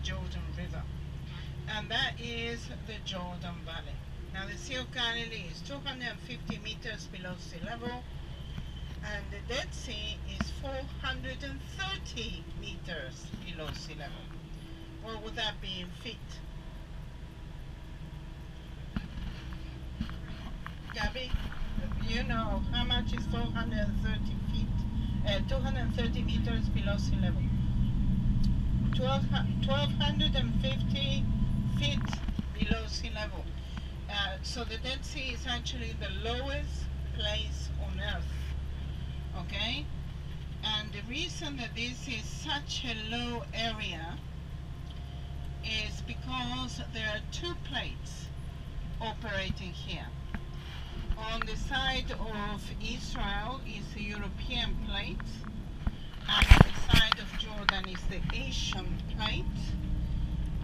Jordan River. And that is the Jordan Valley. Now the Sea of Galilee is 250 meters below sea level, and the Dead Sea is 430 meters below sea level. What would that be in feet? Gabby, you know how much is 430 feet? 230 meters below sea level. 1250 feet below sea level. So the Dead Sea is actually the lowest place on earth. Okay? And the reason that this is such a low area is because there are two plates operating here. On the side of Israel is the European plate, and on the side of Jordan is the Asian plate.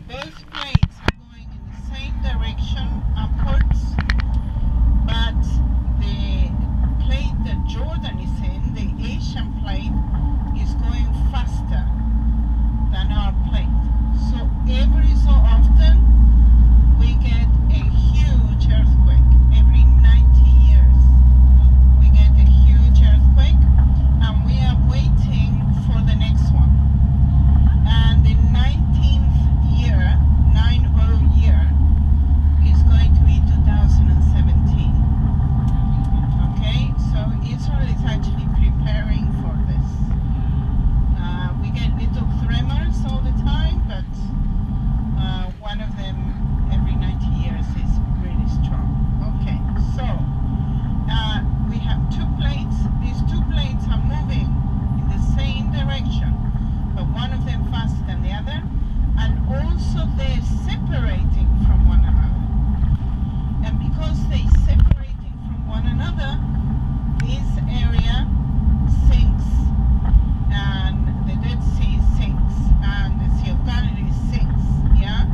Both plates are going in the same direction upwards, but the plate that Jordan is in, the Asian plate, is going faster than our plate. So every so often we get a huge earthquake. Every 90 years we get a huge earthquake, and we are waiting for the next one. And the 19th year, 90 year, is going to be 2017. Okay, so Israel is actually preparing for this. We get little tremors all the time, but one of them every 90 years is really strong. Okay, so we have two plates. These two plates are moving in the same direction, but one of them faster than the other, and also they're separating from one another. And because they're separating from one another, this area sinks, and the Dead Sea sinks, and the Sea of Galilee sinks, yeah?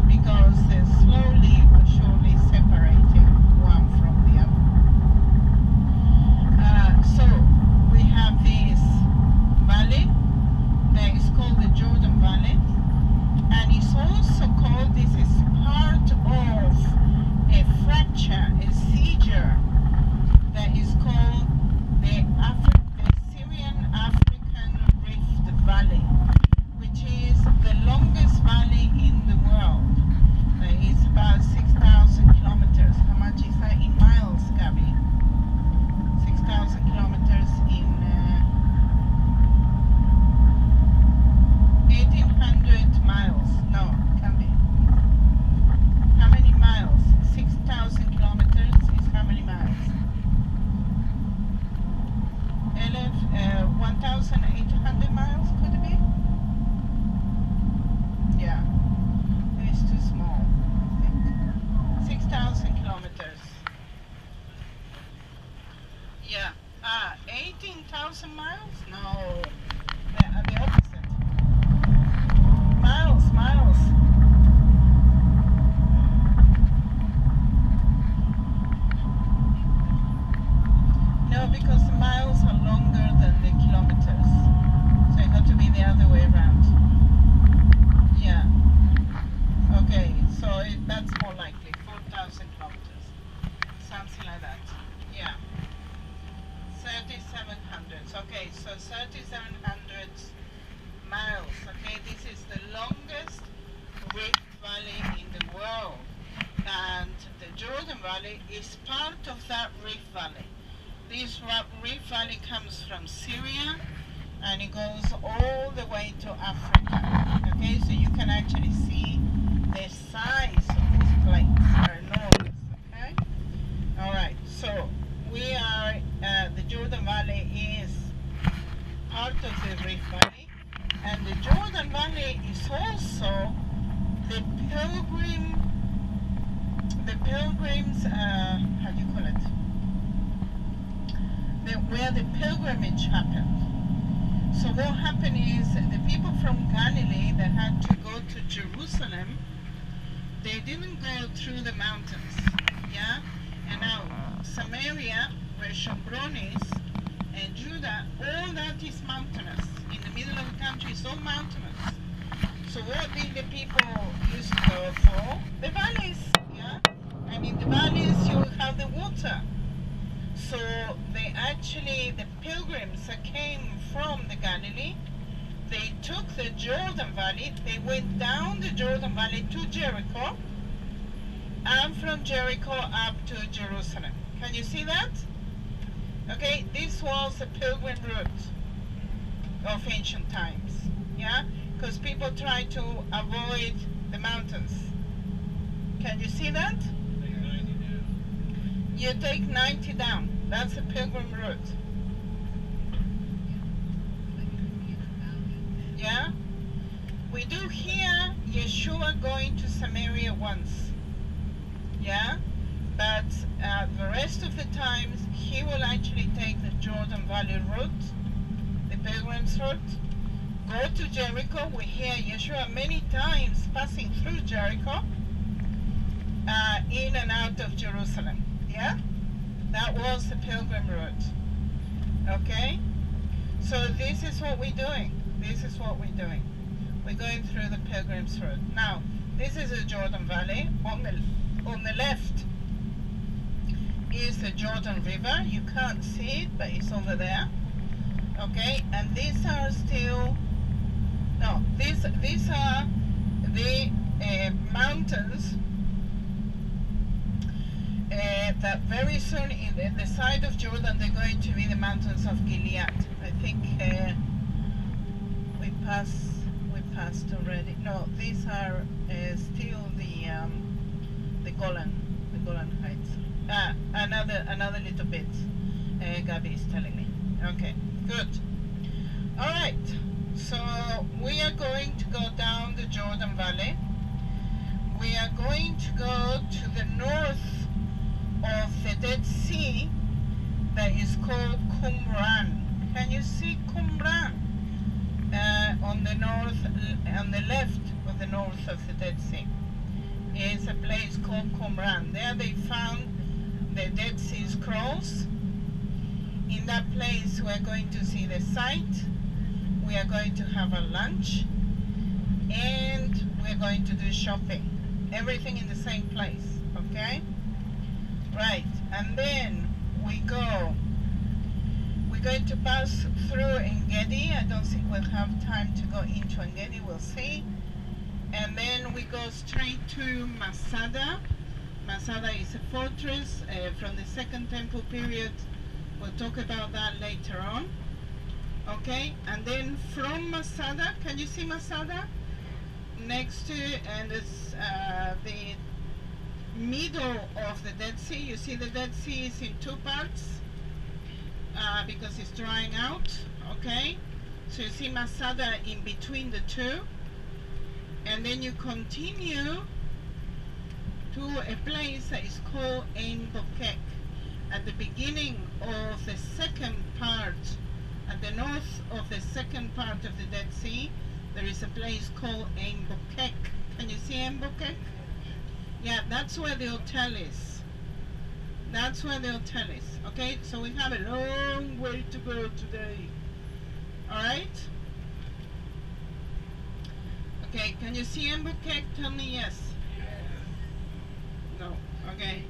Because they're slowly but surely separating one from the other. So we have this valley that is called the Jordan Valley, and it's also called, this is part of a fracture, a seizure that is called the Syrian African Rift Valley, which is the longest valley in the world. It's about 6,000 kilometers. How much is that in miles, Gabby? 6,000 kilometers in 1,800 miles. No, can be. How many miles? 6,000 kilometers is how many miles? 1,800 miles, could it be? Yeah, it's too small, I think. 6,000 kilometers. Yeah. 18,000 miles? No, the opposite. Miles. No, because the miles are longer than the kilometers. So it got to be the other way around. Yeah. Okay, so that's more likely. 4,000 kilometers. Something like that. Yeah. 3,700. Okay, so 3,700 miles. Okay, this is the longest rift valley in the world. And the Jordan Valley is part of that rift valley. This rift valley comes from Syria, and it goes all the way to Africa. Okay, so you can actually see the size of these plates. They're enormous. Okay. All right. So we are. The Jordan Valley is part of the Rift Valley, and the Jordan Valley is also the pilgrims. How do you call it? Where the pilgrimage happened. So what happened is the people from Galilee that had to go to Jerusalem, they didn't go through the mountains, yeah? And now Samaria, where Shomron is, and Judah, all that is mountainous. In the middle of the country, it's all mountainous. So what did the people used to go for? The valleys, yeah? And in the valleys you have the water. So the pilgrims that came from the Galilee, they took the Jordan Valley, they went down the Jordan Valley to Jericho, and from Jericho up to Jerusalem. Can you see that? Okay, this was the pilgrim route of ancient times, yeah? Because people try to avoid the mountains. Can you see that? Take 90 down. You take 90 down. That's the pilgrim route. Yeah? We do hear Yeshua going to Samaria once. Yeah? But the rest of the times, he will actually take the Jordan Valley route, the pilgrim's route, go to Jericho. We hear Yeshua many times passing through Jericho, in and out of Jerusalem. Yeah? That was the pilgrim route. Okay? So this is what we're doing. This is what we're doing. We're going through the pilgrim's route. Now, this is the Jordan Valley. On the left is the Jordan River. You can't see it, but it's over there. Okay? And these are still... No, these are the mountains that very soon in the side of Jordan they're going to be the mountains of Gilead. I think we passed already. No, these are still the Golan Heights. Another little bit. Gabi is telling me. Okay, good. All right. So we are going to go down the Jordan Valley. We are going to go to the north of the Dead Sea that is called Qumran. Can you see Qumran? On the left of the north of the Dead Sea is a place called Qumran. There they found the Dead Sea Scrolls. In that place we are going to see the site. We are going to have a lunch, and we're going to do shopping. Everything in the same place, okay? Right, and then we're going to pass through En-Gedi. I don't think we'll have time to go into En-Gedi, we'll see. And then we go straight to Masada. Masada is a fortress from the Second Temple period. We'll talk about that later on. Okay, and then from Masada, can you see Masada? Next to, and it's the middle of the Dead Sea. You see the Dead Sea is in two parts because it's drying out. Okay, so you see Masada in between the two, and then you continue to a place that is called Ein Bokek. At the beginning of the second part, at the north of the second part of the Dead Sea, there is a place called Ein Bokek. Can you see Ein Bokek? Yeah, that's where the hotel is. That's where the hotel is. Okay, so we have a long way to go today. Alright? Okay, can you see Ein Bokek? Tell me yes. No. Okay.